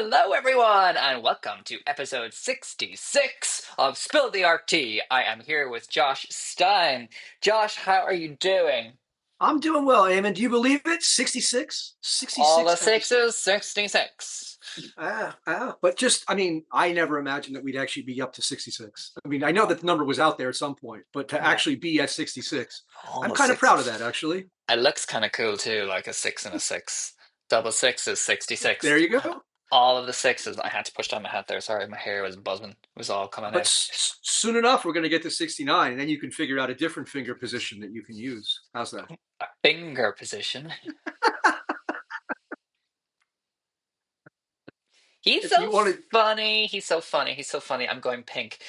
Hello, everyone, and welcome to episode 66 of Spill the RT. I am here with Josh Stein. Josh, how are you doing? I'm doing well, Eamon. Do you believe it? 66? All 66 the episodes. sixes, 66. But I never imagined that we'd actually be up to 66. I mean, I know that the number was out there at some point, but to Yeah, actually be at 66, I'm almost kind of proud of sixes. that, actually. It looks kind of cool too, like a six and a six. Double six is 66. There you go. All of the sixes. I had to push down my hat there. Sorry, my hair was buzzing. It was all coming But out. soon enough, we're going to get to 69, and then you can figure out a different finger position that you can use. How's that? A finger position. He's If so you want to. funny. He's so funny. He's so funny. I'm going pink.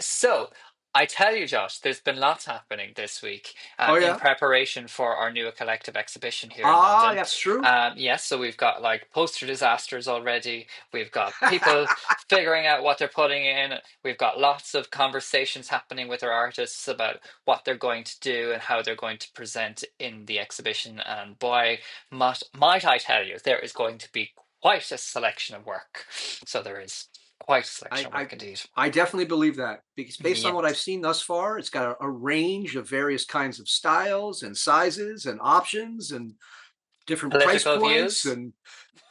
So I tell you, Josh, there's been lots happening this week Oh, in yeah? preparation for our new collective exhibition here in London. That's true. Yes, so we've got like poster disasters already. We've got people figuring out what they're putting in. We've got lots of conversations happening with our artists about what they're going to do and how they're going to present in the exhibition. And boy, might I tell you, there is going to be quite a selection of work. So there is quite a I, selection of I work indeed. I definitely believe that because based on what I've Yes. seen thus far, it's got a range of various kinds of styles and sizes and options and different price Political points views. and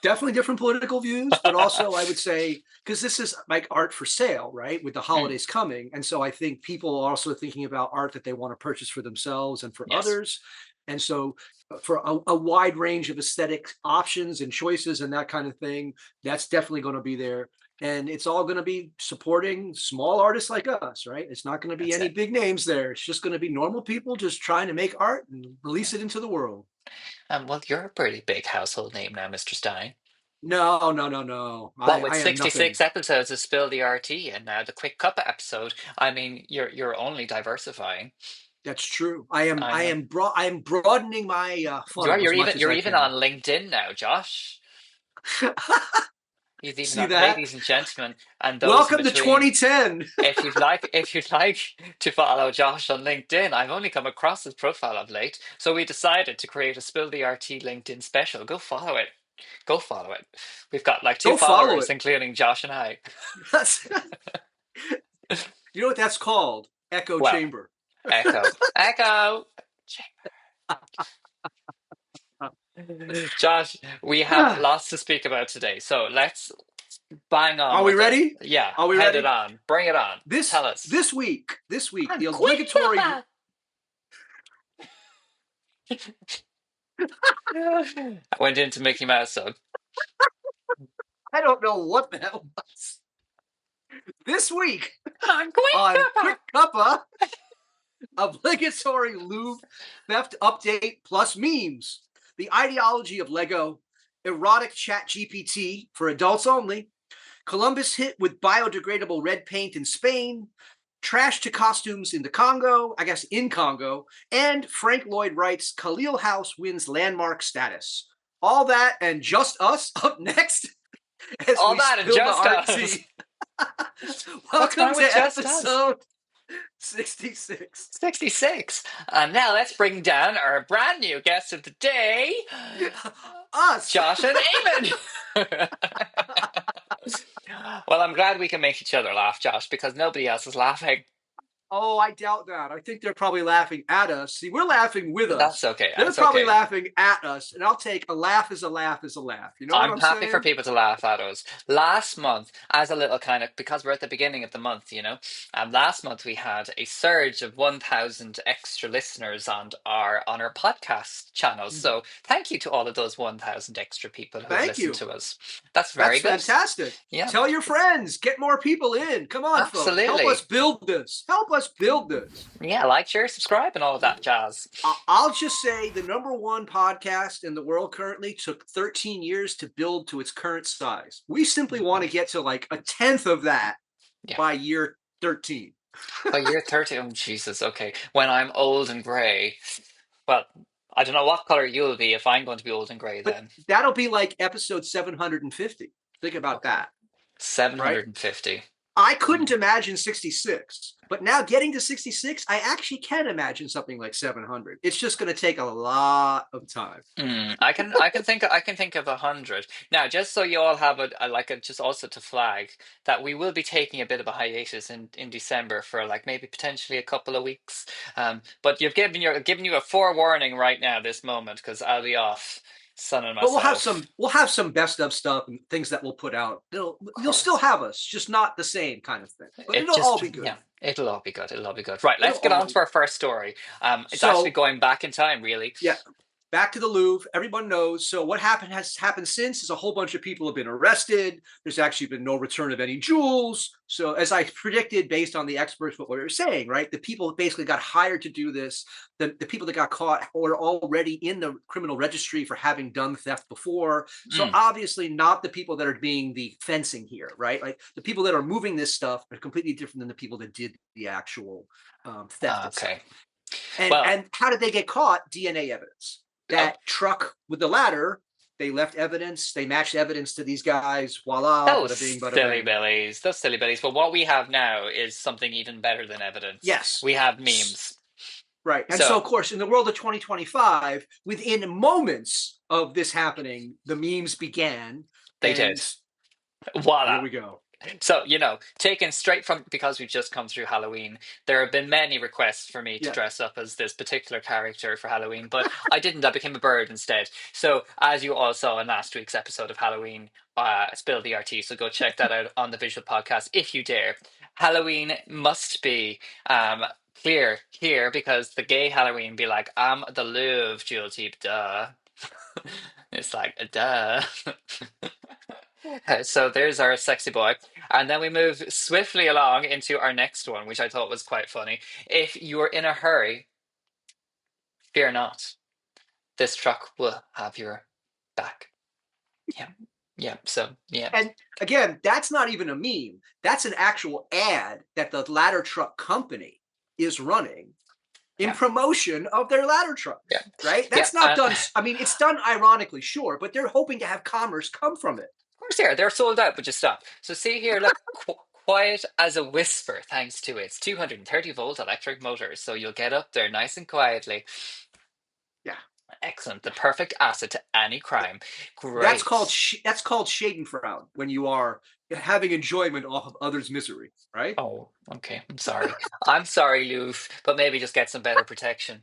definitely different political views. But also, I would say, because this is like art for sale, right? With the Mm, holidays coming. And so I think people are also thinking about art that they want to purchase for themselves and for yes. others. And so, for a wide range of aesthetic options and choices and that kind of thing, that's definitely going to be there, and it's all going to be supporting small artists like us, right? It's not going to be That's any it. big names there. It's just going to be normal people just trying to make art and release it into the world. Well, you're a pretty big household name now, Mr. Stein. No, no, no, no. What I with am nothing. 66 episodes of Spill the RT and now the Quick Cuppa episode, I mean, you're only diversifying. That's true. I am. I I know. am. I am broadening my You're funnel you're as much even as you're I even can. on LinkedIn now, Josh. He's even See on, that? ladies and gentlemen, and those in Welcome to between. 2010. If you'd like to follow Josh on LinkedIn, I've only come across his profile of late, so we decided to create a Spill the RT LinkedIn special. Go follow it. Go follow it. We've got like two Go follow followers, it. including Josh and I. You know what that's called? Echo Well, chamber. echo, echo. Josh, we have lots to speak about today, so let's bang on Are we with it. ready? Yeah, Are we head it ready? on. Bring it on. This Tell us. this week, this week, I'm the Queen obligatory. Papa. I went into Mickey Mouse, so I don't know what the hell was. This week I'm Queen on Papa. Quick Cuppa, obligatory lube theft update plus memes. The ideology of Lego, erotic ChatGPT for adults only, Columbus hit with biodegradable red paint in Spain, trash to costumes in the Congo, I guess in Congo, and Frank Lloyd Wright's Kalil House wins landmark status. All that and just us up next as All we that and spill the just art us. tea. What's Welcome wrong to with just us? episode 66. 66. And now let's bring down our brand new guest of the day, Us. Josh and Eamon. Well, I'm glad we can make each other laugh, Josh, because nobody else is laughing. Oh, I doubt that. I think they're probably laughing at us. See, we're laughing with That's us. okay. They're That's probably okay. laughing at us, and I'll take a laugh is a laugh is a laugh. You know what I'm I'm happy for saying? people to laugh at us. Last month, as a little kind of, because we're at the beginning of the month, last month we had a surge of 1,000 extra listeners on our podcast channels. Mhm. So thank you to all of those 1,000 extra people who have Thank listened you. to us. That's That's very good. fantastic. Yeah, Tell your friends. Get more people in. Come on, folks. Help us absolutely. build this. Help us build this. Yeah, like, share, subscribe, and all of that jazz. I'll just say the number one podcast in the world currently took 13 years to build to its current size. We simply want to get to like a tenth of that Yeah. by year 13. By year 30, oh Jesus, okay. When I'm old and grey, well, I don't know what colour you'll be if I'm going to be old and grey But then. that'll be like episode 750. Think about Okay. that, right? 750. I couldn't imagine 66, but now getting to 66, I actually can imagine something like 700. It's just going to take a lot of time. I can think of 100 now. Just so you all have just also to flag that we will be taking a bit of a hiatus in December for like maybe potentially a couple of weeks. But giving you a forewarning right now, this moment, because I'll be off sunning But myself. we'll have some best of stuff and things that we'll put out. Of You'll still course. have us, just not the same kind of thing. But It it'll all just, be good. yeah, it'll all be good. It'll all be good. Right, It'll let's get all on be to our good. first story. It's actually So going back in time, really. yeah, back to the Louvre. Everyone knows. So what has happened since is a whole bunch of people have been arrested. There's actually been no return of any jewels. So as I predicted, based on the experts, what we were saying, right? The people basically got hired to do this. The people that got caught were already in the criminal registry for having done theft before. So Mm. obviously not the people that are being the fencing here, right? Like the people that are moving this stuff are completely different than the people that did the actual theft itself. Okay. And Well, how did they get caught? DNA evidence. uh, That truck with the ladder, they left evidence. They matched evidence to these guys. Voila, those bada bing, bada silly bang. billies, those silly billies. But what we have now is something even better than evidence. Yes. We have memes. Right. And so, So of course, in the world of 2025, within moments of this happening, the memes began. they did. And here Voila. we go. So, taken straight from, because we've just come through Halloween, there have been many requests for me to Yeah. dress up as this particular character for Halloween, but I didn't. I became a bird instead. So, as you all saw in last week's episode of Halloween, Spill the RT, so go check that out on the visual podcast if you dare. Halloween must be clear here because the gay Halloween be like, I'm the Louvre, Jewel Teep, duh. It's like, duh. So there's our sexy boy. And then we move swiftly along into our next one, which I thought was quite funny. If you are in a hurry, fear not. This truck will have your back. Yeah. Yeah. So, yeah. And again, that's not even a meme. That's an actual ad that the ladder truck company is running in Yeah. promotion of their ladder Yeah. trucks, right? Yeah. That's not done. I mean, it's done ironically, sure, but they're hoping to have commerce come from it. Of course, they're sold out, but just stop. So, see here, look, quiet as a whisper, thanks to its 230-volt electric motors. So, you'll get up there nice and quietly. Yeah, Excellent. The perfect asset to any crime. that's Great. called Schadenfreude when you are having enjoyment off of others' misery, right? Oh, okay. I'm sorry. I'm sorry, Louvre, but maybe just get some better protection.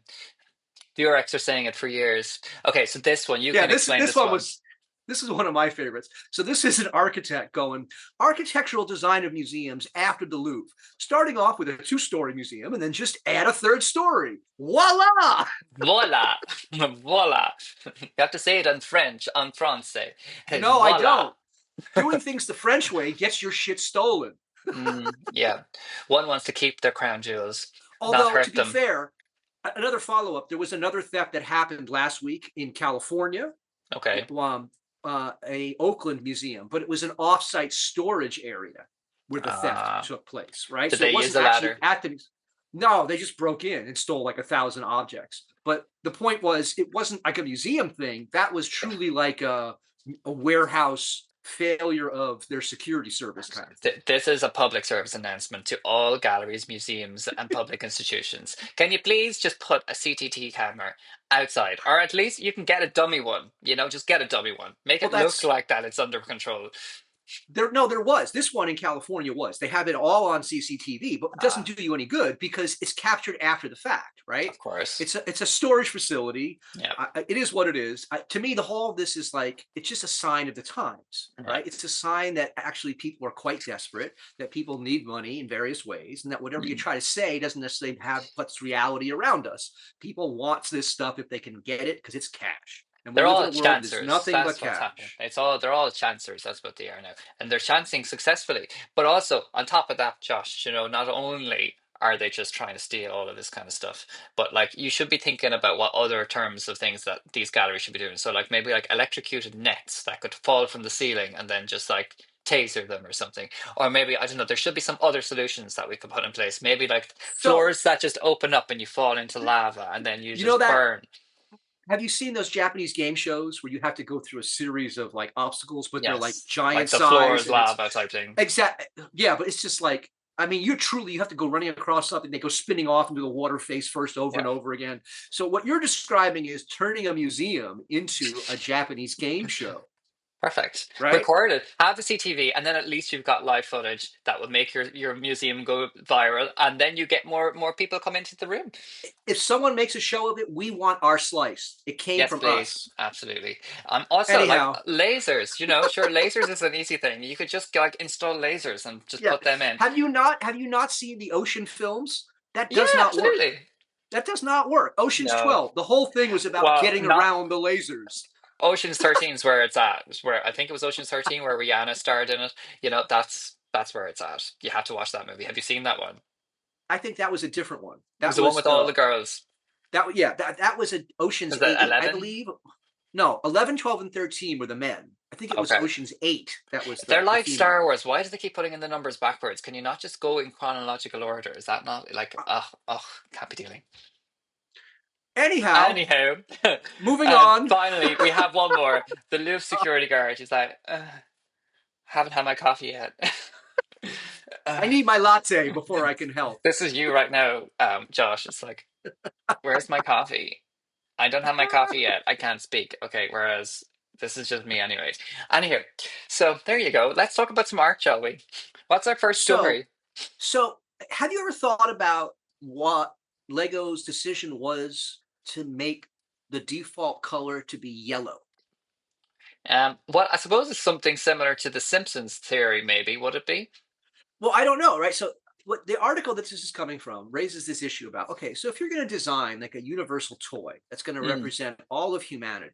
The Urex are saying it for years. Okay, so this one, you Yeah, can explain this this one one. was this is one of my favorites. So this is an architect going architectural design of museums after the Louvre, starting off with a two-story museum and then just add a third story. Voila! Voila! Voila! You have to say it in French, en français. No, I Voila! don't. Doing things the French way gets your shit stolen. Yeah. One wants to keep their crown jewels, not Although, to hurt be them. fair, another follow up. There was another theft that happened last week in California, Okay. a Oakland museum, but it was an off-site storage area where the theft Uh, took place. Right, did so they it use wasn't a actually ladder? at the. No, they just broke in and stole like 1,000 objects. But the point was, it wasn't like a museum thing. That was truly like a warehouse failure of their security service kind of thing. This is a public service announcement to all galleries, museums, and public institutions. Can you please just put a CCTV camera outside, or at least you can get a dummy one? Just get a dummy one. Make Well, it look that's like that it's under control. there. No, there was this one in California. They have it all on CCTV, but it doesn't Ah, do you any good because it's captured after the fact, right? of course. It's a storage facility. Yeah. It is what it is. To me, the whole of this is like it's just a sign of the times, Yeah. right? It's a sign that actually people are quite desperate, that people need money in various ways, and that whatever you Mm. try to say doesn't necessarily have what's reality around us. People want this stuff if they can get it because it's cash. And we They're live in all a world that is chancers. nothing but That's what's happening. cash. They're all chancers. That's what they are now, and they're chancing successfully. But also on top of that, Josh, not only are they just trying to steal all of this kind of stuff, but like you should be thinking about what other terms of things that these galleries should be doing. So like maybe like electrocuted nets that could fall from the ceiling and then just like taser them or something. Or maybe I don't know. There should be some other solutions that we could put in place. Maybe like So floors that just open up and you fall into lava and then you you know just that burn. Have you seen those Japanese game shows where you have to go through a series of like obstacles, but they're like Yes, giant like the floor size is and it's lava type thing. exact yeah, but it's just like I mean, you have to go running across something, they go spinning off into the water face first over Yeah. and over again. So what you're describing is turning a museum into a Japanese game show, Perfect. right? Record it, have the CTV, and then at least you've got live footage that will make your museum go viral, and then you get more people come into the room. If someone makes a show of it, we want our slice. It came Yes, from please. us. Absolutely. Also, like Anyhow, lasers, you know, sure, lasers is an easy thing. You could just like install lasers and just yeah. put them in. Have you not seen the ocean films? That Yeah, does not work. absolutely. That does not work. Ocean's No. 12. The whole thing was about Well, getting not around the lasers. Ocean's 13 is where it's at. It's where I think it was Ocean's 13 where Rihanna starred in it. You know, that's where it's at. You have to watch that movie. Have you seen that one? I think that was a different one. It was That the one was with all the girls. that was an Ocean's Was it 8, I 11? believe. No, 11, 12, and 13 were the men. I think it was Okay. Ocean's 8 that was They're the like female Star one. Wars. Why do they keep putting in the numbers backwards? Can you not just go in chronological order? Is that not like, can't be dealing. Anyhow, Anyhow, moving on. finally, we have one more. The Louvre security guard is like, haven't had my coffee yet. I uh, need my latte before I can help. this is you right now, Josh. It's like, where's my coffee? I don't have my coffee yet. I can't speak. Okay, whereas this is just me, anyways. Anywho, so there you go. Let's talk about some art, shall we? What's our first So, story? so have you ever thought about what Lego's decision was to make the default color to be yellow? Well, I suppose it's something similar to the Simpsons theory, maybe, would it be? Well, I don't know, right? So what the article that this is coming from raises this issue about, okay, so if you're going to design like a universal toy that's going to Mm, represent all of humanity,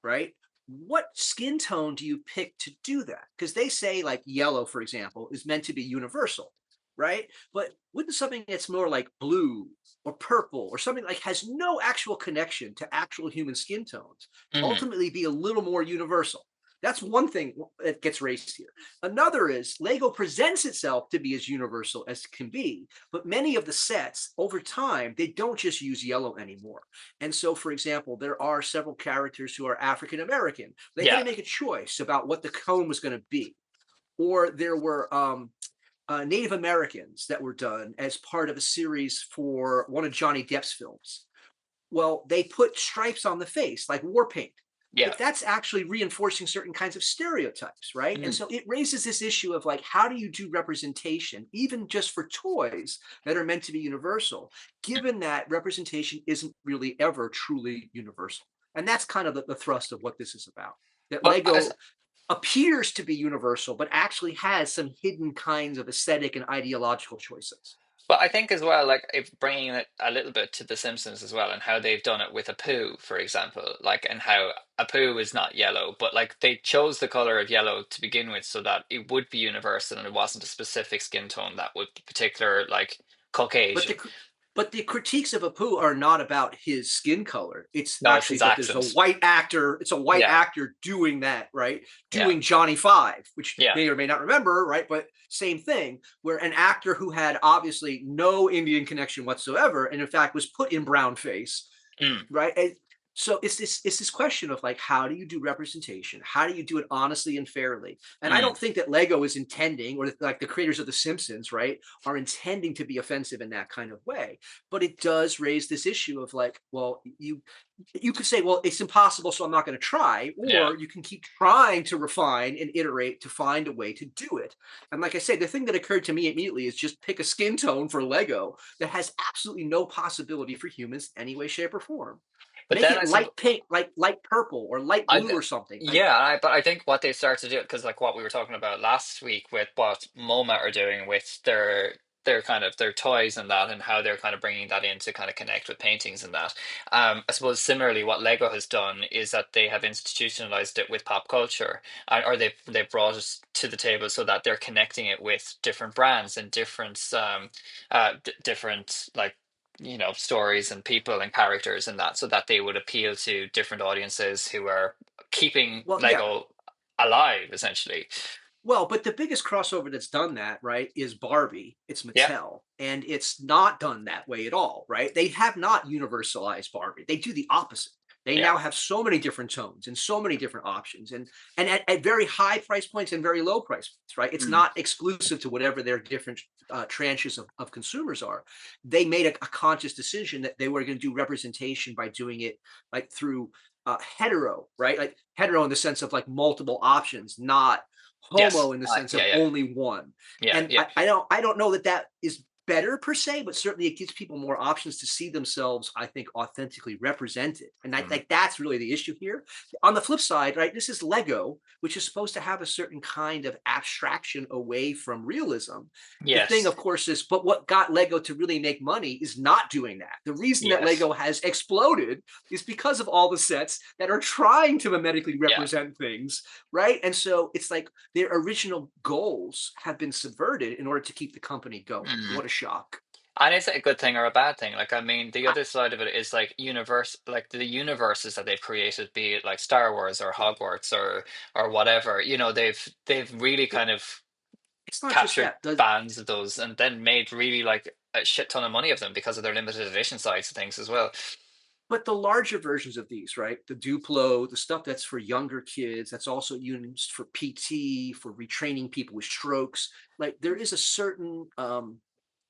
right? What skin tone do you pick to do that? Because they say like yellow, for example, is meant to be universal, right? But wouldn't something that's more like blue or purple or something like has no actual connection to actual human skin tones mm, ultimately be a little more universal? That's one thing that gets raised here. Another is Lego presents itself to be as universal as it can be, but many of the sets over time, they don't just use yellow anymore. And so, for example, there are several characters who are African American. They had yeah, to make a choice about what the cone was going to be. Or there were Native Americans that were done as part of a series for one of Johnny Depp's films. Well, they put stripes on the face like war paint, yeah. but that's actually reinforcing certain kinds of stereotypes, right? And Mm. so it raises this issue of like, how do you do representation, even just for toys that are meant to be universal, given that representation isn't really ever truly universal? And that's kind of the thrust of what this is about. That But as Lego appears to be universal, but actually has some hidden kinds of aesthetic and ideological choices. But I think as well, like if bringing it a little bit to The Simpsons as well, and how they've done it with a poo, for example, like and how a poo is not yellow, but like they chose the color of yellow to begin with so that it would be universal and it wasn't a specific skin tone that would be particular, like But Caucasian. the critiques of Apu are not about his skin color. It's No, it's actually his that there's a accent. white actor. It's a white Yeah, actor doing that, right? yeah, Doing Johnny Five, which you yeah. may or may not remember, right? But same thing, where an actor who had obviously no Indian connection whatsoever, and in fact was put in brown face, Mm, right? And so it's this question of like, how do you do representation? How do you do it honestly and fairly? And I mm. don't think that Lego is intending, or like the creators of The Simpsons, right, are intending to be offensive in that kind of way. But it does raise this issue of like, well, you could say, well, it's impossible, so I'm not going to try, Yeah. or you can keep trying to refine and iterate to find a way to do it. And like I said, the thing that occurred to me immediately is just pick a skin tone for Lego that has absolutely no possibility for humans in any way, shape, or form. But Make then it light pink, like light purple or light I, blue or something. Like, yeah, but I think what they start to do, because like what we were talking about last week with what MoMA are doing with their kind of their toys and that, and how they're kind of bringing that in to kind of connect with paintings and that. I suppose similarly, what Lego has done is that they have institutionalized it with pop culture, or they've brought it to the table so that they're connecting it with different brands and different different like stories and people and characters and that so that they would appeal to different audiences who are keeping well, yeah. Lego alive essentially. Well, but the biggest crossover that's done that, right, is Barbie. It's Yeah. Mattel. And it's not done that way at all, right? They have not universalized Barbie. They do the opposite. They Yeah. now have so many different tones and so many different options, and at very high price points and very low price points, right? It's Mm. not exclusive to whatever their different tranches of consumers are. They made a conscious decision that they were going to do representation by doing it like through hetero, right? Like hetero in the sense of like multiple options, not Yes. homo in the sense Yeah. of Yeah. only one. Yeah. And Yeah. I don't know that that is better per se, but certainly it gives people more options to see themselves, I think, authentically represented. And I Mm. think that's really the issue here. On the flip side, right, this is Lego, which is supposed to have a certain kind of abstraction away from realism. The thing, Yes. of course, is, but what got Lego to really make money is not doing that. The reason that Yes. Lego has exploded is because of all the sets that are trying to mimetically Yeah. represent things, right? And so it's like their original goals have been subverted in order to keep the company going. Mm. What a shock. And is it a good thing or a bad thing? Like, I mean, the I, other side of it is like like the universes that they've created, be it like Star Wars or yeah. Hogwarts or whatever. They've really Well, kind of it's not just captured that. The bands of those and then made really like a shit ton of money of them because of their limited edition sides of things as well. But the larger versions of these, right? The Duplo, the stuff that's for younger kids, that's also used for PT, for retraining people with strokes. Like there is a certain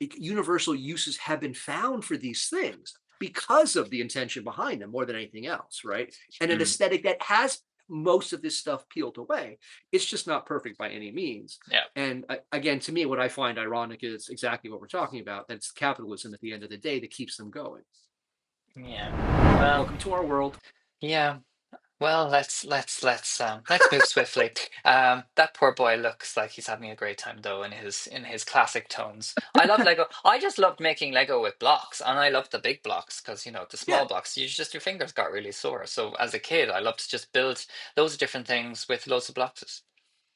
universal uses have been found for these things because of the intention behind them more than anything else, right? And an Mm. aesthetic that has most of this stuff peeled away. It's just not perfect by any means. Yeah. And again, to me, what I find ironic is exactly what we're talking about. That's capitalism at the end of the day that keeps them going. Yeah. Well, Welcome to our world. yeah. Well, let's move swiftly. That poor boy looks like he's having a great time though in his classic tones. I love Lego. I just loved making Lego with blocks, and I loved the big blocks because the Yeah. small blocks, your fingers got really sore. So as a kid, I loved to just build loads of different things with loads of blocks.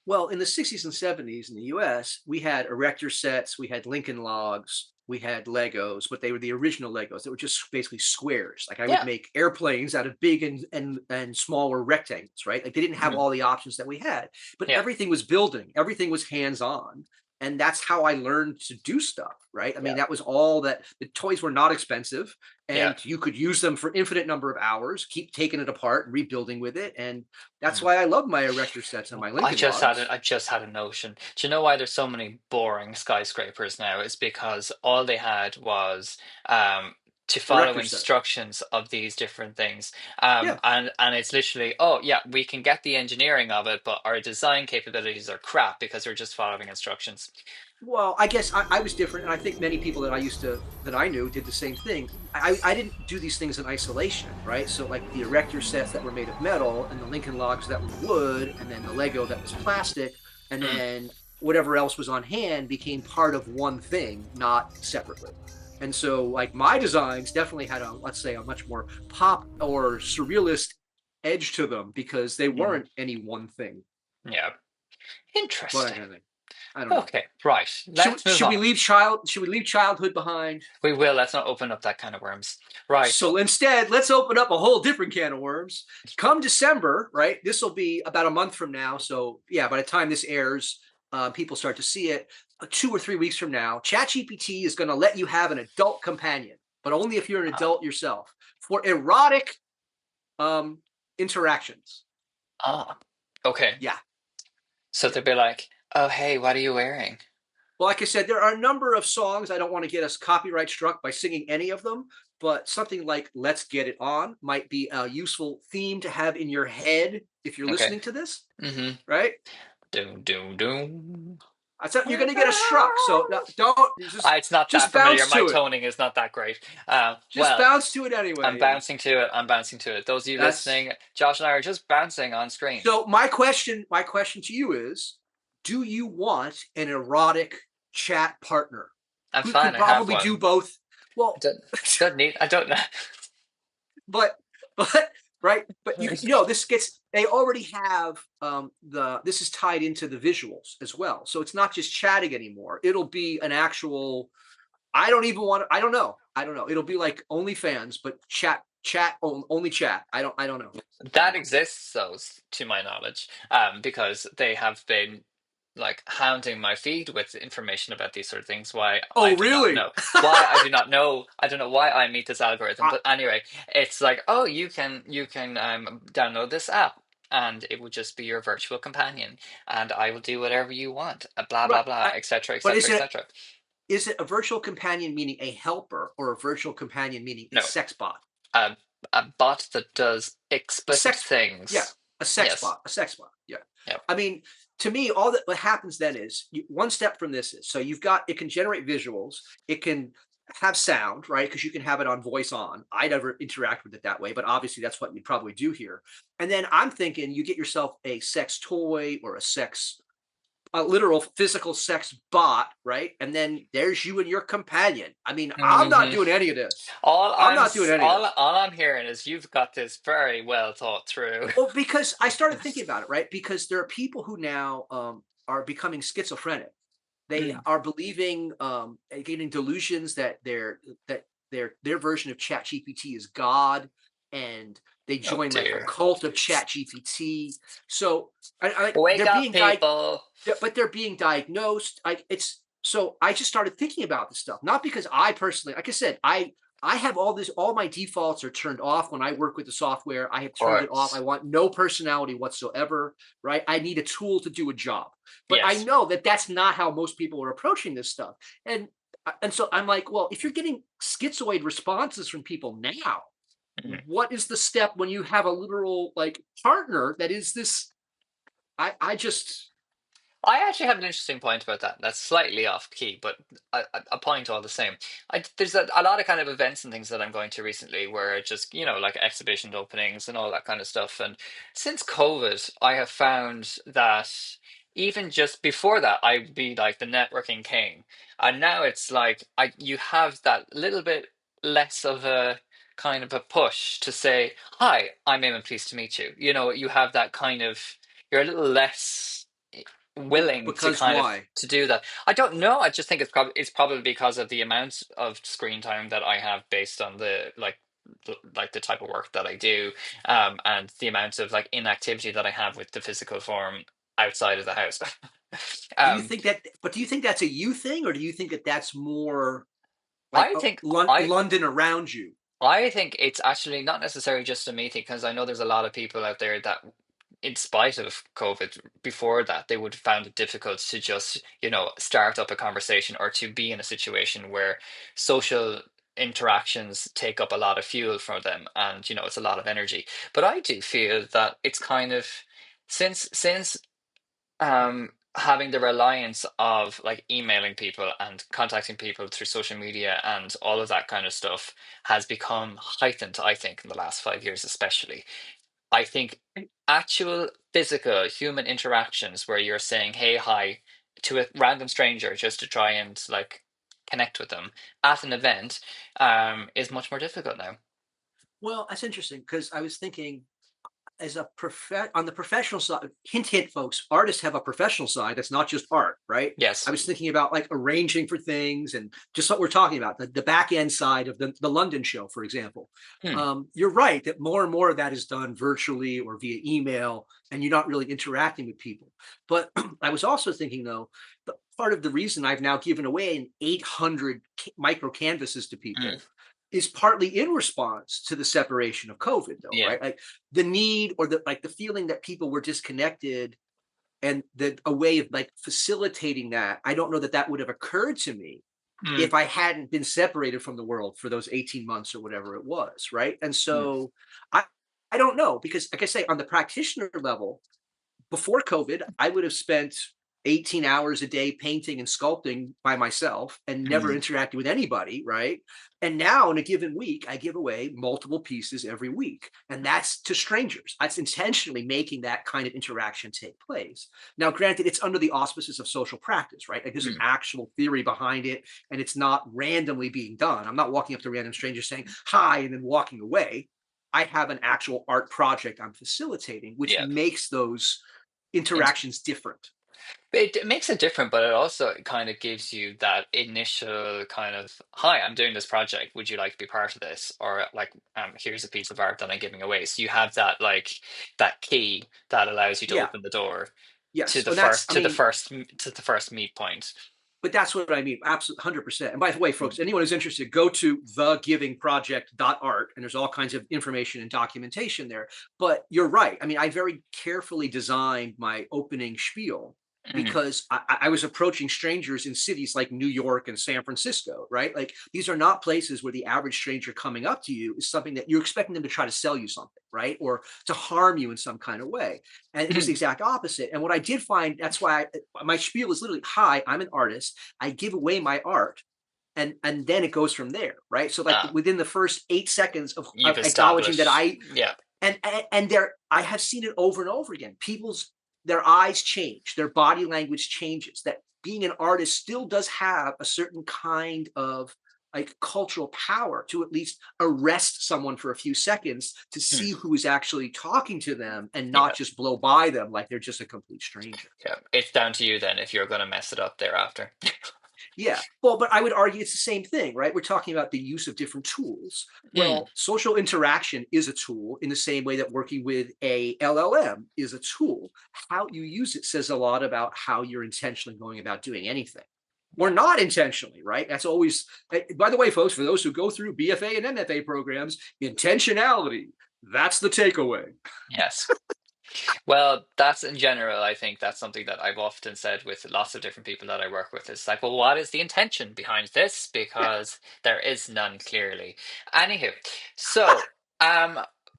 Well, in the 60s and 70s in the US, we had erector sets, we had Lincoln logs, we had Legos, but they were the original Legos. They were just basically squares. Like I would Yeah. make airplanes out of big and smaller rectangles, right? Like they didn't have Mhm. all the options that we had, but Yeah. everything was building, everything was hands-on. And that's how I learned to do stuff, right? I Yeah. mean, that was all that the toys were not expensive Yeah. and you could use them for infinite number of hours, keep taking it apart and rebuilding with it. And that's Mm. why I love my erector sets and my Lincoln logs. I just had a notion. Do you know why there's so many boring skyscrapers now? It's because all they had was to follow Erector set. instructions of these different things. Yeah. And it's literally, oh yeah, we can get the engineering of it, but our design capabilities are crap because we're just following instructions. Well, I guess I was different, and I think many people that I knew did the same thing. I didn't do these things in isolation, right? So like the erector sets that were made of metal, and the Lincoln logs that were wood, and then the Lego that was plastic, and Mm. then whatever else was on hand became part of one thing, not separately. And so like my designs definitely had a, let's say, a much more pop or surrealist edge to them because they Mm. weren't any one thing. Yeah. But Interesting. I don't know. Okay, right. Let's move on. Should we leave childhood behind? We will. Let's not open up that kind of worms. Right. So instead, let's open up a whole different can of worms. Come December, right? This will be about a month from now. So yeah, by the time this airs, people start to see it. 2 or 3 weeks from now, ChatGPT is going to let you have an adult companion, but only if you're an Ah, adult yourself for erotic um, interactions. ah. Okay. Yeah, So yeah. they'd be like, "Oh, hey, what are you wearing?" Well, like I said, there are a number of songs. I don't want to get us copyright struck by singing any of them, but something like Let's Get It On might be a useful theme to have in your head if you're Okay. listening to this, Mm-hmm. right? Doom, doom, doom. I said you're going to get us struck, so don't It's not that just familiar. bounce My to it. toning is not that great. Just Well, bounce to it I'm anyway. Yeah, bouncing to it. I'm bouncing to it. Those of you that's listening, Josh and I are just bouncing on screen. so. My question to you is: do you want an erotic chat partner I'm who fine. could I have probably do one. both? Well, Don't, don't need. I don't know. but but right, but you know this gets they already have this is tied into the visuals as well, so it's not just chatting anymore. It'll be an actual, I don't know, it'll be like OnlyFans but chat only chat. I don't know. That exists, those to my knowledge, because they have been. like hounding my feed with information about these sort of things. Why I Oh, do not really? know. Why I do not know. I don't know why I meet this algorithm. I, But anyway, it's like, oh, you can download this app. And it would just be your virtual companion, and I will do whatever you want, blah blah right. blah, etc., But etc., etc. is it a virtual companion meaning a helper or a virtual companion meaning a No, sex bot? a a bot that does A explicit sex, yeah, things. a sex Yes. bot, a sex bot. Yeah. Yep. I mean, to me, all that what happens then is one step from this is so you've got it can generate visuals, it can have sound, right? Because you can have it on voice on. I never interact with it that way, but obviously that's what you'd probably do here. And then I'm thinking you get yourself a sex toy or a literal physical sex bot, right? And then there's you and your companion. I mean, I'm not Hmm. doing any of this. All I'm I'm not doing s- any of this. all I'm hearing is you've got this very well thought through. Well, because I started thinking about it, right? Because there are people who now are becoming schizophrenic. They Mm. are believing, getting delusions that their version of Chat GPT is God, and they Oh join like a dear. cult of Chat GPT. So, Wake they're up, being people. but they're being diagnosed. It's so I just started thinking about this stuff, not because I personally, like I said, I have all my defaults are turned off when I work with the software. I have Of turned it off. I course. want no personality whatsoever, right? I need a tool to do a job. But I Yes. know that that's not how most people are approaching this stuff. And so I'm like, well, if you're getting schizoid responses from people now, Mhm. what is the step when you have a literal like partner that is this I just I actually have an interesting point about that. That's slightly off key, but a point all the same. There's a lot of kind of events and things that I'm going to recently where it just, like exhibition openings and all that kind of stuff. And since COVID, I have found that even just before that, I'd be like the networking king. And now it's like you have that little bit less of a kind of a push to say, hi, I'm Eamon, pleased to meet you. You have that kind of, you're a little less willing to because kind of why? to do that. I don't know. I just think it's probably because of the amount of screen time that I have based on the type of work that I do, and the amount of like inactivity that I have with the physical form outside of the house. Do you um, think that? But do you think that's a you thing, or do you think that that's more like I think I London around you? I think it's actually not necessarily just a me thing because I know there's a lot of people out there that, in spite of COVID, before that, they would have found it difficult to just, start up a conversation or to be in a situation where social interactions take up a lot of fuel for them, and it's a lot of energy. But I do feel that it's kind of, since having the reliance of like emailing people and contacting people through social media and all of that kind of stuff has become heightened, I think, in the last 5 years especially. I think actual physical human interactions where you're saying hey, hi to a random stranger just to try and like connect with them at an event is much more difficult now. Well, that's interesting because I was thinking as on the professional side, hint hint folks, artists have a professional side that's not just art, right? I Yes. was thinking about like arranging for things and just what we're talking about, the back end side of the London show, for example. Hmm. You're right that more and more of that is done virtually or via email, and you're not really interacting with people. But I was also thinking though, part of the reason I've now given away an 800 micro canvases to Hmm. people is partly in response to the separation of COVID, though, Yeah. right? Like the need or the feeling that people were disconnected and a way of like facilitating that. I don't know that that would have occurred to me Hmm. if I hadn't been separated from the world for those 18 months or whatever it was, right? And Hmm. so I I don't know because like I say on the practitioner level, before COVID, I would have spent 18 hours a day painting and sculpting by myself and never Hmm. interacting with anybody, right? And now in a given week, I give away multiple pieces every week. And that's to strangers. That's intentionally making that kind of interaction take place. Now, granted, it's under the auspices of social practice, right? Like there's an Hmm. actual theory behind it, and it's not randomly being done. I'm not walking up to random strangers saying hi and then walking away. I have an actual art project I'm facilitating, which Yeah. makes those interactions different. It makes it different, but it also kind of gives you that initial kind of, hi, I'm doing this project. Would you like to be part of this? Or like, here's a piece of art that I'm giving away. So you have that like that key that allows you to Yeah. open the door. Yes, and that's, I mean, to the first meet point. but that's what I mean. Absolutely, 100%. And by the way, folks, anyone who's interested, go to thegivingproject.art, and there's all kinds of information and documentation there. But you're right. I mean, I very carefully designed my opening spiel Mm, because I was approaching strangers in cities like New York and San Francisco, right? Like these are not places where the average stranger coming up to you is something that you're expecting them to try to sell you something, right? Or to harm you in some kind of way. And it was the mm, exact opposite. And what I did find, that's why my spiel is literally, hi, I'm an artist. I give away my art. And then it goes from there, right? So like ah, within the first 8 seconds you've of acknowledging that established, yeah, and there I have seen it over and over again. People's their eyes change, their body language changes. That being an artist still does have a certain kind of like cultural power to at least arrest someone for a few seconds to mm, see who is actually talking to them and yeah, not just blow by them like they're just a complete stranger. yeah. It's down to you then if you're going to mess it up thereafter. Yeah. Well, but I would argue it's the same thing, right? We're talking about the use of different tools. Mm, Well, social interaction is a tool in the same way that working with a LLM is a tool. How you use it says a lot about how you're intentionally going about doing anything. Or yeah. not intentionally, right? That's always, by the way, folks, for those who go through BFA and MFA programs, intentionality, that's the takeaway. Yes. Well, that's in general, I think that's something that I've often said with lots of different people that I work with. It's like, well, what is the intention behind this? Yeah. Because there is none clearly. Anywho, so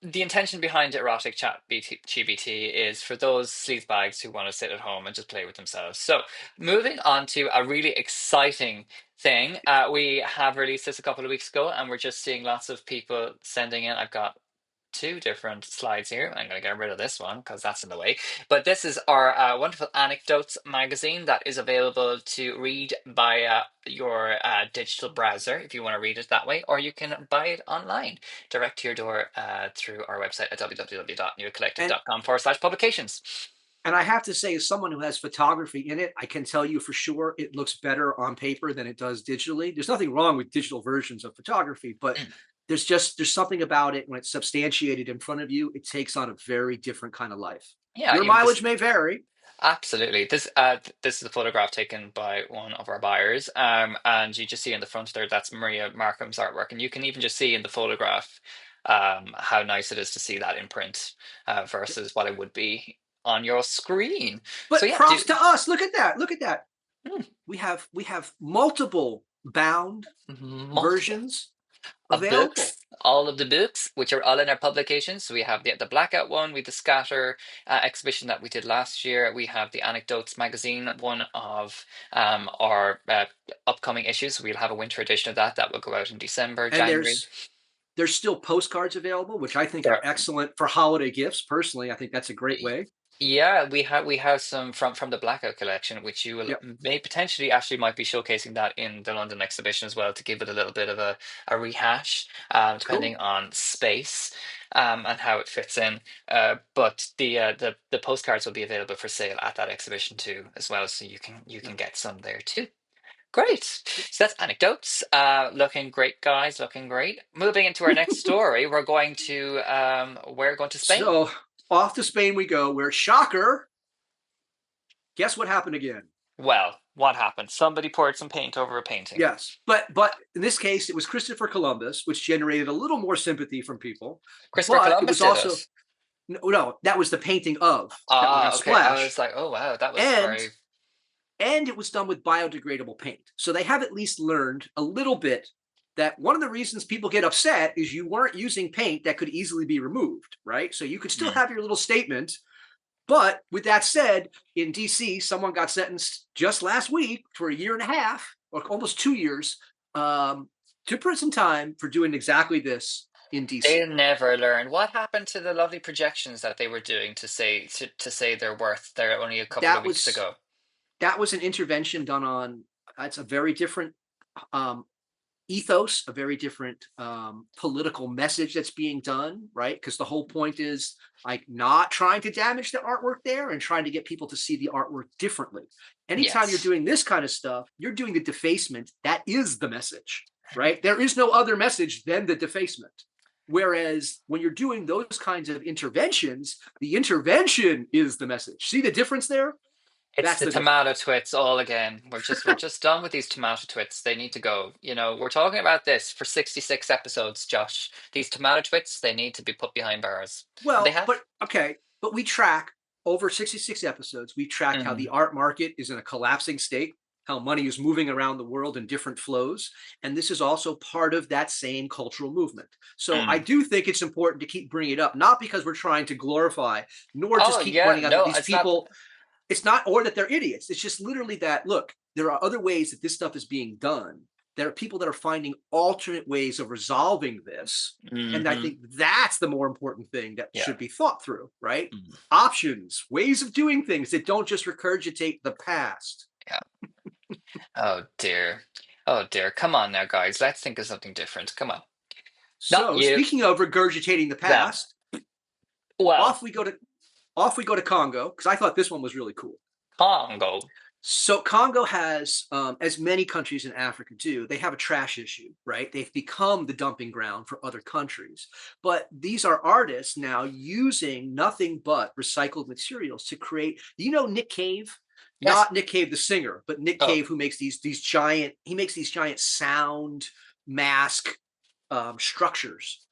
the intention behind Erotic Chat GPT is for those sleazebags who want to sit at home and just play with themselves. So moving on to a really exciting thing. We have released this a couple of weeks ago, and we're just seeing lots of people sending in. I've got two different slides here. I'm going to get rid of this one because that's in the way. But this is our wonderful Anecdotes magazine that is available to read via your digital browser if you want to read it that way, or you can buy it online direct to your door through our website at And www.newcollective.com/publications. And I have to say, as someone who has photography in it, I can tell you for sure it looks better on paper than it does digitally. There's nothing wrong with digital versions of photography, but Mm. there's something about it when it's substantiated in front of you, it takes on a very different kind of life. Yeah, Your even this. mileage may vary. Absolutely. This is a photograph taken by one of our buyers. And you just see in the front there that's Maria Markham's artwork. And you can even just see in the photograph how nice it is to see that in print versus what it would be on your screen. So But yeah, props to us. Look at that. Look at that. hmm, We have multiple bound multiple versions of available. books, all of the books, which are all in our publications. So we have the blackout one, we the scatter exhibition that we did last year. We have the anecdotes magazine, one of our upcoming issues. We'll have a winter edition of that that will go out in December, And January. there's still postcards available, which I think are There, excellent for holiday gifts. Personally, I think that's a great way. yeah, we have some from the Blackout collection, which you will Yep. may potentially actually might be showcasing that in the London exhibition as well to give it a little bit of a rehash, depending Cool. on space, and how it fits in. But the postcards will be available for sale at that exhibition too, as well, so you can get some there too. Great. So that's anecdotes. Looking great, guys. Looking great. Moving into our next story, we're going to Spain. So off to Spain we go, where shocker, guess what happened again? Well, what happened? Somebody poured some paint over a painting. Yes, but in this case it was Christopher Columbus, which generated a little more sympathy from people. Christopher But it Columbus was did also, it. no, that was the painting of that got Okay. I was splashed, like, oh wow, that was and very. and it was done with biodegradable paint. So they have at least learned a little bit that one of the reasons people get upset is you weren't using paint that could easily be removed, right? So you could still Hmm. have your little statement. But with that said, in DC, someone got sentenced just last week for a year and a half, or almost 2 years, to prison time for doing exactly this in They DC. never learned what happened to the lovely projections that they were doing to say their worth there only a couple of That weeks was ago. that was an intervention done on. It's a very different um, ethos, a very different political message that's being done, right? Because the whole point is like not trying to damage the artwork there and trying to get people to see the artwork differently. Anytime you're Yes. doing this kind of stuff, you're doing the defacement. That is the message, right? There is no other message than the defacement. Whereas when you're doing those kinds of interventions, the intervention is the message. See the difference there? It's That's the the tomato difference. twits all again. We're just done with these tomato twits. They need to go. We're talking about this for 66 episodes, Josh. These tomato twits, they need to be put behind bars. And they Well, have. but okay, but we track over 66 episodes. We tracked how Hmm. the art market is in a collapsing state, how money is moving around the world in different flows. And this is also part of that same cultural movement. So I Mm. do think it's important to keep bringing it up, not because we're trying to glorify, nor just Oh keep yeah, pointing out that no, these it's not. people, it's not, or that they're idiots. It's just literally that, look, there are other ways that this stuff is being done. There are people that are finding alternate ways of resolving this. And I Hmm. think that's the more important thing that Yeah. should be thought through, right? Mm. Options, ways of doing things that don't just regurgitate the past. Yeah. Oh dear. Oh dear. Come on now, guys. Let's think of something different. Come on. Not So you. speaking of regurgitating the Them. past, Well, off we go to off we go to Congo, because I thought this one was really cool. Congo. So Congo has, as many countries in Africa do, they have a trash issue, right? They've become the dumping ground for other countries. But these are artists now using nothing but recycled materials to create. Nick Cave, Yes. not Nick Cave the singer, but Nick Oh, Cave who makes these giant. He makes these giant sound mask structures,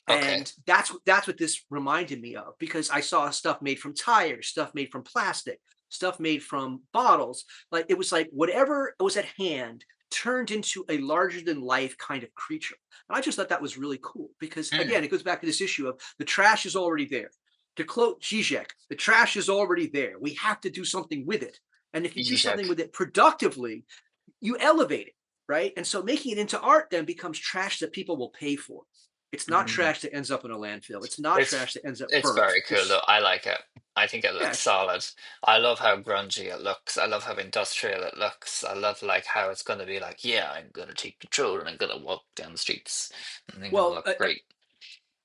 okay. and that's what this reminded me of, because I saw stuff made from tires, stuff made from plastic, stuff made from bottles. Like it was like whatever was at hand turned into a larger than life kind of creature. And I just thought that was really cool, because Mm. again, it goes back to this issue of the trash is already there. To quote Zizek, the trash is already there. We have to do something with it. And if you do something Egypt. with it productively, you elevate it, right? And so making it into art then becomes trash that people will pay for. It's not Mm. trash that ends up in a landfill. It's not It's trash that ends up it's burnt. very cool though. It's I like it. I think it yeah. looks solid. I love how grungy it looks. I love how industrial it looks. I love like how it's gonna be like, yeah, I'm gonna take control and I'm gonna walk down the streets and they're gonna Well, look great.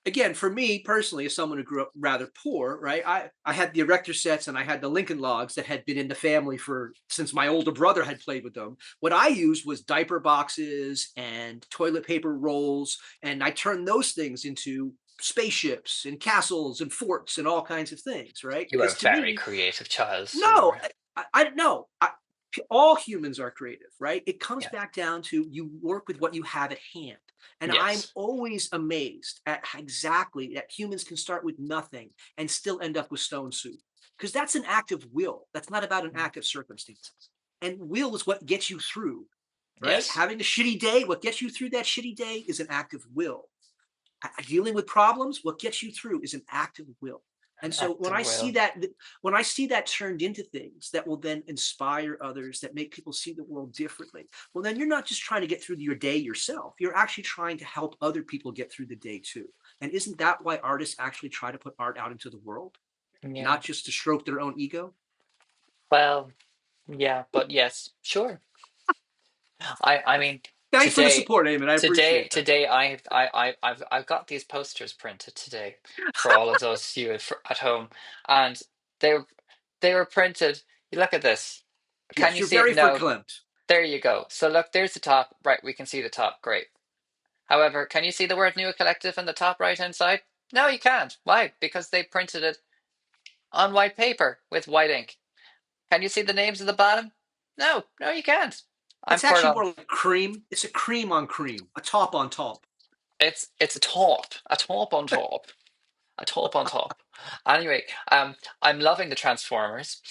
again, for me personally, as someone who grew up rather poor, right? I had the erector sets and I had the Lincoln Logs that had been in the family for since my older brother had played with them. What I used was diaper boxes and toilet paper rolls, and I turned those things into spaceships and castles and forts and all kinds of things, right? You are a Because to very me, creative child, so you no, were. I don't know. All humans are creative, right? It comes Yeah. back down to you work with what you have at hand. And I'm Yes. always amazed at exactly that humans can start with nothing and still end up with stone soup. Because that's an act of will. That's not about an act of circumstances. And will is what gets you through, right? Yes. Having a shitty day, what gets you through that shitty day is an act of will. Dealing with problems, what gets you through is an act of will. An And so act of will. when I see that turned into things that will then inspire others, that make people see the world differently, well, then you're not just trying to get through your day yourself. You're actually trying to help other people get through the day too. And isn't that why artists actually try to put art out into the world, Yeah. not just to stroke their own ego? Well, yeah, but yes, sure. I mean, Thanks for the today, support, Eamon. I today, appreciate that. today, I've got these posters printed today for all of those you at home, and they they were printed. You look at this. Can Yes, you you're see it? very No. verklempt. There you go. So look, there's the top. Right, we can see the top. Great. However, can you see the word New Collective in the top right hand side? No, you can't. Why? Because they printed it on white paper with white ink. Can you see the names at the bottom? No, no, you can't. I'm It's for it actually on. more like cream. It's a cream on cream, a top on top. It's a top on top, a top on top. Anyway, I'm loving the Transformers.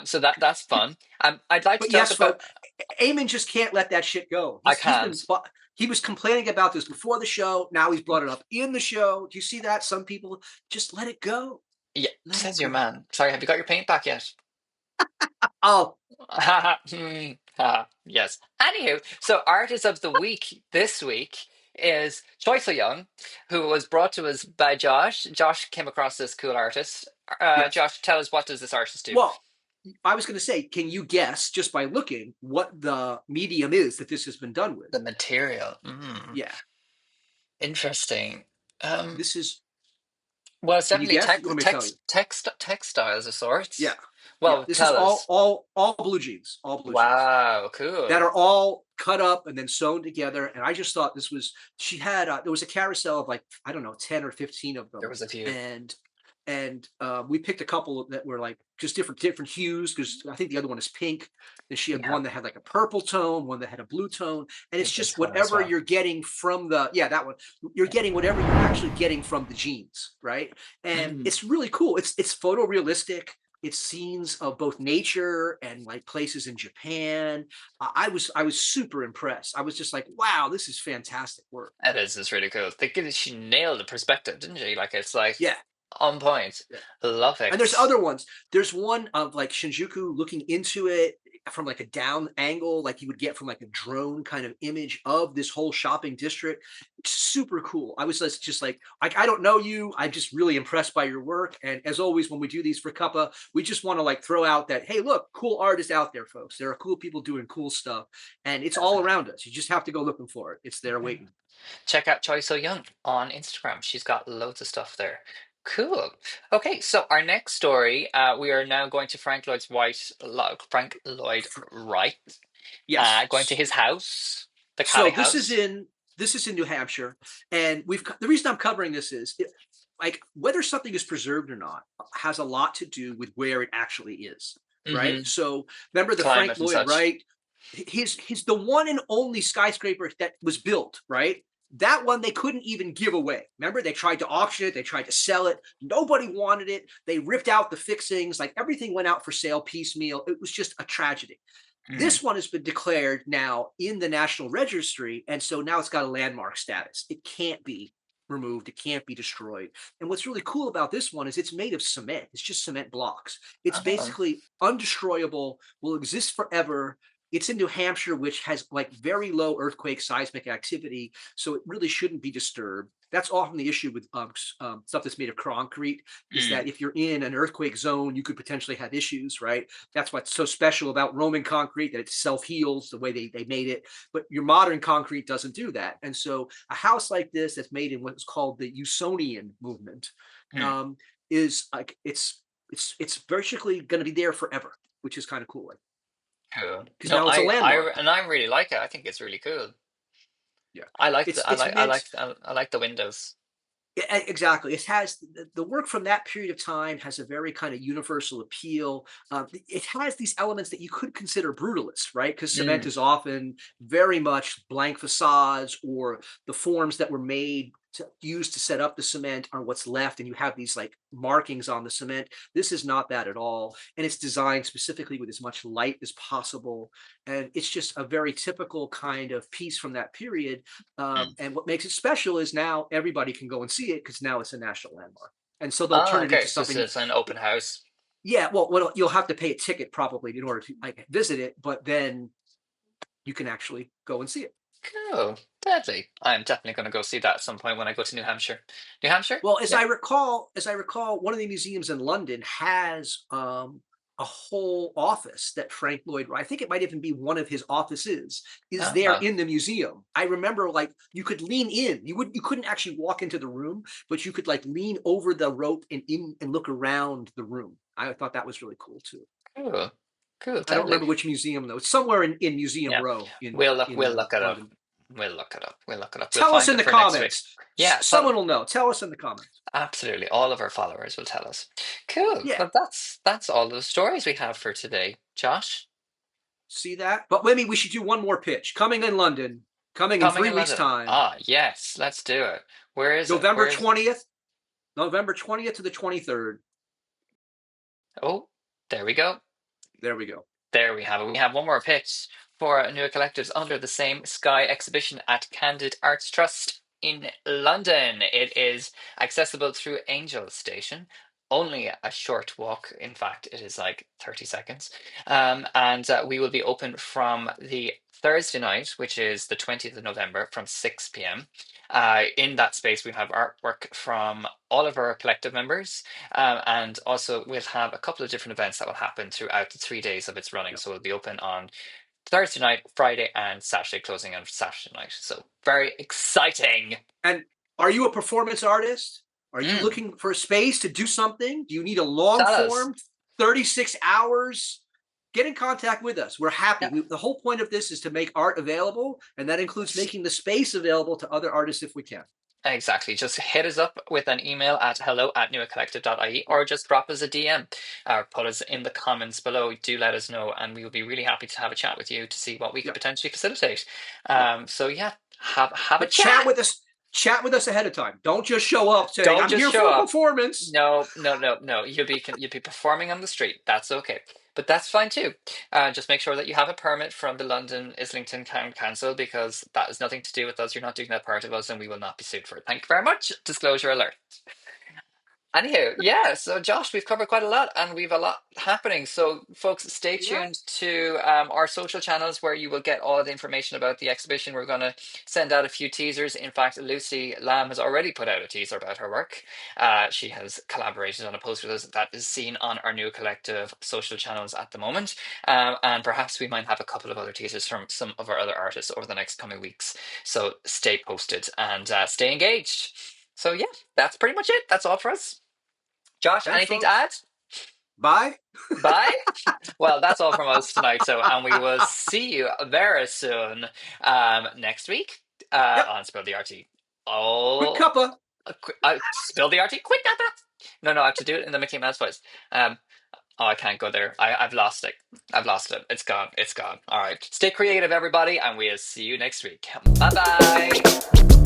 So that's fun. I'd like to But talk yes, about. folks, Eamon just can't let that shit go. I He's been can't. he was complaining about this before the show. Now he's brought it up in the show. Do you see that? Some people just let it go. Yeah, Let it says your go. man. Sorry, have you got your paint back yet? Oh, Yes. Anywho, so artist of the week this week is Choi So Young, who was brought to us by Josh. Josh came across this cool artist. yes. Josh, tell us, what does this artist do? Well, I was going to say, can you guess just by looking what the medium is that this has been done with? The material. Mm, Yeah, interesting. Um, this is. well, it's Can you definitely guess? You want me to tell you? textiles of Yeah. sorts. Yeah, Well, this is tell us. all blue jeans, all blue jeans Wow, that cool. are all cut up and then sewn together. And I just thought this was, she had, there was a carousel of like, I don't know, 10 or 15 of There them. was a few. And we picked a couple that were like just different hues, because I think the other one is pink. And she had Yeah, one that had like a purple tone, one that had a blue tone. And yeah, it's just this one as whatever well. you're getting from the, yeah, that one. You're getting whatever you're actually getting from the jeans, right? And Mm. it's really cool. It's photorealistic. It's scenes of both nature and like places in Japan. I was super impressed. I was just like, wow, this is fantastic work. It is. It's really cool. She nailed the perspective, didn't she? Like it's like Yeah, on point. yeah. Love And there's it. other ones. There's one of like Shinjuku looking into it from like a down angle, like you would get from like a drone kind of image of this whole shopping district. It's super cool. I was just like, I don't know you. I'm just really impressed by your work. And as always, when we do these for Cuppa, we just want to like throw out that, hey, look, cool artists out there, folks. There are cool people doing cool stuff, and it's all Definitely. around us. You just have to go looking for it. It's there Yeah. waiting. Check out Choi So Young on Instagram. She's got loads of stuff there. Cool. Okay, so our next story, we are now going to Frank Lloyd Wright, going to Yes. his house, the So Callie this is house. in this is in New Hampshire, and the reason I'm covering this is like whether something is preserved or not has a lot to do with where it actually is, right? Mm-hmm. So remember the Frank Climate and Lloyd such. Wright, his the one and only skyscraper that was built, right? That one they couldn't even give away. Remember, they tried to auction it, they tried to sell it. Nobody wanted it. They ripped out the fixings, like everything went out for sale piecemeal. It was just a tragedy. Mm. This one has been declared now in the National Registry, and so now it's got a landmark status. It can't be removed. It can't be destroyed. And what's really cool about this one is it's made of cement. It's just cement blocks. It's Oh. basically undestroyable, will exist forever. It's in New Hampshire, which has like very low earthquake seismic activity, so it really shouldn't be disturbed. That's often the issue with stuff that's made of concrete, is Mm. that if you're in an earthquake zone, you could potentially have issues, right? That's what's so special about Roman concrete, that it self-heals the way they made it. But your modern concrete doesn't do that. And so a house like this that's made in what's called the Usonian movement Mm. um, is like it's virtually going to be there forever, which is kind of cool. Cool. Because No, now it's a landmark. I really like it. I think it's really cool. Yeah, I like it's the it's meant I like the windows. exactly. It has the work from that period of time has a very kind of universal appeal. It has these elements that you could consider brutalist, right? Because cement Mm. is often very much blank facades, or the forms that were made used to set up the cement are what's left, and you have these like markings on the cement. This is not that at all, and it's designed specifically with as much light as possible, and it's just a very typical kind of piece from that period. Mm. And what makes it special is now everybody can go and see it, because now it's a national landmark. And so they'll Oh, turn it okay. into So something. it's an open house. Yeah, well, you'll have to pay a ticket probably in order to like visit it, but then you can actually go and see it. Cool. Deadly. I'm definitely going to go see that at some point when I go to New Hampshire. New Hampshire? Well, Yeah. as I recall, one of the museums in London has a whole office that Frank Lloyd, I think it might even be one of his offices, is there Oh, in the museum. I remember like you could lean in. You couldn't actually walk into the room, but you could like lean over the rope and in and look around the room. I thought that was really cool too. cool. Cool. I don't Deadly. remember which museum though. It's somewhere in Museum Yeah. Row in We'll look it up. London. We'll look it up. We'll look it up. We'll Tell us find in it the for next week. comments. Yeah. Someone will know. Tell us in the comments. Absolutely. All of our followers will tell us. Cool. Yeah. Well, that's all the stories we have for today, Josh. See that? But maybe we should do one more pitch. Coming in London, coming in Coming 3 in weeks' London. time, Ah, yes. Let's do it. Where is it? November Where is it? 20th, November 20th to the 23rd. Oh, there we go. There we go. There we have it. We have one more pitch for New Collectives under the same sky exhibition at Candid Arts Trust in London. It is accessible through Angel Station. Only a short walk. In fact, it is like 30 seconds. And we will be open from the Thursday night, which is the 20th of November, from 6 p.m. In that space, we have artwork from all of our collective members, and also we'll have a couple of different events that will happen throughout the 3 days of its running. Yeah. So we'll be open on Thursday night, Friday, and Saturday, closing on Saturday night. So very exciting. And are you a performance artist? Are you Mm, looking for a space to do something? Do you need a long tell us. form? 36 hours, get in contact with us. We're happy. Yeah. The whole point of this is to make art available, and that includes making the space available to other artists if we can. Exactly. Just hit us up with an email at hello@newacollective.ie, or just drop us a DM or put us in the comments below. Do let us know, and we will be really happy to have a chat with you to see what we could Yep. potentially facilitate. Yep. So yeah, have a But chat chat. with us. Chat with us ahead of time. Don't just show up saying Don't I'm just here show for a up. performance. No, no, no, no. You'll be performing on the street. That's okay. But that's fine too. Just make sure that you have a permit from the London Islington Town Council, because that has nothing to do with us. You're not doing that part of us, and we will not be sued for it. Thank you very much. Disclosure alert. Anyhow, yeah, so Josh, we've covered quite a lot and we've a lot happening. So, folks, stay Yeah. tuned to our social channels where you will get all the information about the exhibition. We're going to send out a few teasers. In fact, Lucy Lamb has already put out a teaser about her work. She has collaborated on a post with us that is seen on our new collective social channels at the moment. And perhaps we might have a couple of other teasers from some of our other artists over the next coming weeks. So, stay posted and stay engaged. So, yeah, that's pretty much it. That's all for us. Josh, Thanks, anything to folks. add? Bye. Bye. Well, that's all from us tonight. So, and we will see you very soon next week Yep. on Spill the RT. Quick Oh, cuppa. Spill the RT. Quick, that. No, no, I have to do it in the Mickey Mouse voice. Oh, I can't go there. I've lost it. I've lost it. It's gone. It's gone. All right. Stay creative, everybody, and we'll see you next week. Bye bye.